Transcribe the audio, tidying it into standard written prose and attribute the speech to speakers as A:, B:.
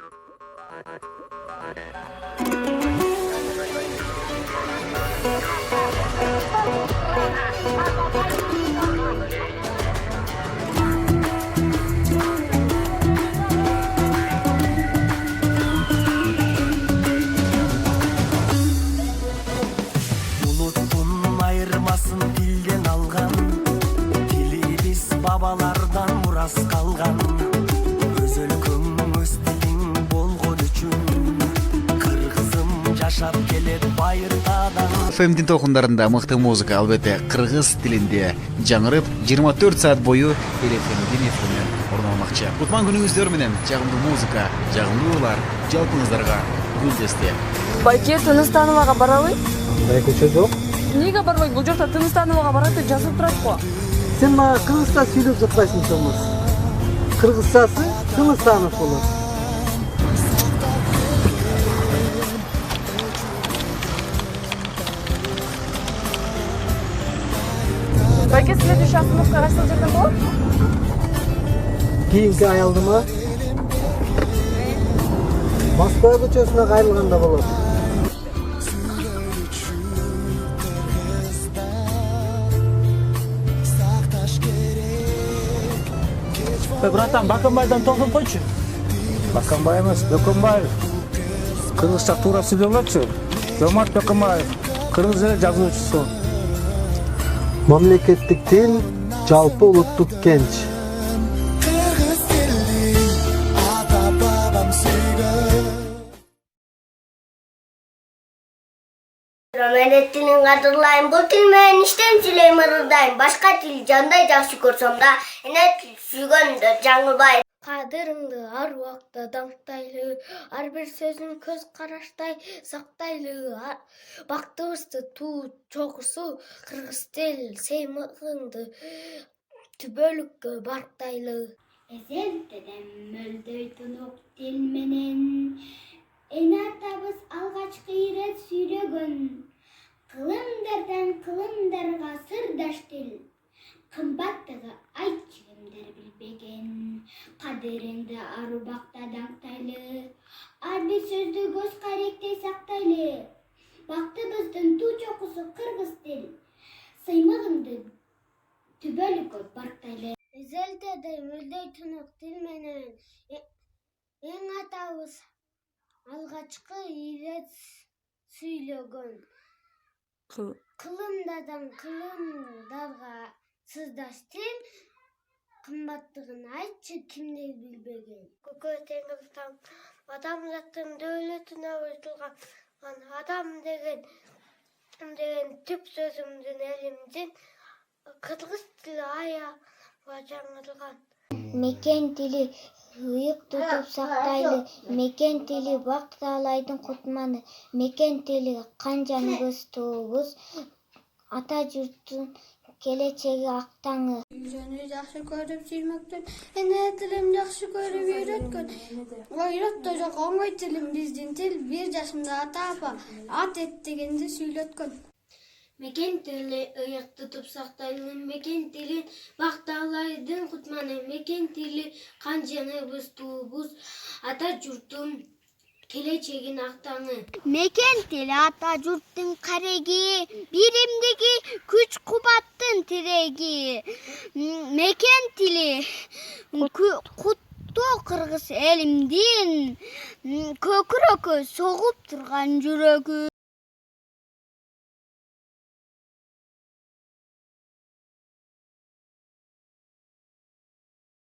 A: Улуттун айырмасын тилден алган, тилибиз бабалардан мурас калган. Өзөлкөң өз тилиң болгон үчүн, кыргызым жашап келет байыртадан.
B: ФМдин толкундарында мыкты музыка албетте кыргыз тилинде жаңырып 24 саат бою электрондун эфиринен орун алмакчы. Кутман күнүңүздөр менен жагымдуу музыка, жагымдуу ырлар жалпыңыздарга гүлдесте.
C: Байке, Тыныстановага баралы?
D: Байкучу жок.
C: Эмнеге барбайт? Бул жакта Тыныстановага барат деп жазылып турат го.
D: Сен мага кыргызча сүйлөп жатпайсың Томас. Кыргызчасы Тыныстанов болот.
C: Байке, следующий остановка кайсы жерден болот?
D: Кийинки аялдыма Москва көчөсүнө кайрылганда болот.
E: Братан, Баканбайдан токтоп койчу.
F: Баканбай эмес, Бөкөнбаев. Кыргызча туура сүйлөп алчу. Жомарт Бөкөнбаев, кыргыз эле жазуучусу.
D: Мамлекеттик тил жалпы улуттук кенч.
G: Менен тилин кадырлайм, бул тил менен иштен сүйлөйм, ырылдайм. Башка тил жандай жакшы көрсөм да, эне тил сүйгөндө жаңылбайм. Кадырыңды ар убакта даңктайлы, ар бир сөзүн көз караштай сактайлы. Бактыбызды туу чогусу, кыргыз тил сеймыгыңды түбөлүккө барктайлы. Эзелтеден мөлдөй тунук тил менен эне атабыз алгачкы ирет сүйлөгөн. Кылымдардан кылымдарга сырдаш тил, кымбаттыгы айтчы кимдер билбеген. Кадырыңды ар убакта даңктайлы, ар бир сөздү көз каректей сактайлы. Бактыбыздын туу чокусу кыргыз тил, сыймыгыңды түбөлүккө барктайлы. Эзелтеде мөлдөй тунук тил менен эң атабыз алгачкы ирет сүйлөгөн. Кылымдардан кылымдарга сырдаш тил, кымбаттыгын айтчы кимдер билбеген. Көкө теңиртан адамзаттын дөөлөтүнө айтылган адам деген түп сөзүмдүн элимдин кыргыз тили аябай жаңырылган. Мекен тили ыйык тутуп сактайлы, мекен тили бак таалайдын кутманы, мекен тили канжаны көз туубуз, ата журттун келечеги актаңы. Үйрөнүү жакшы көрүп сүймөктөн, эне тилим жакшы көрүп үйрөткөн. Ойротто жок оңой тилим биздин тил, 1 жашымда ата апа ат эт дегенди сүйлөткөн. Мекен тили ыйык тутуп сактайлы, мекен тили бак таалайдын кутманы, мекен тили канжаныбыз туубуз, ата журттун келечегин актаңы. Мекен тили ата журттун кареги, биримдиги күч кубаттын тиреги. Мекен тили куттуу кыргыз элимдин көкүрөккө согуп турган жүрөгү.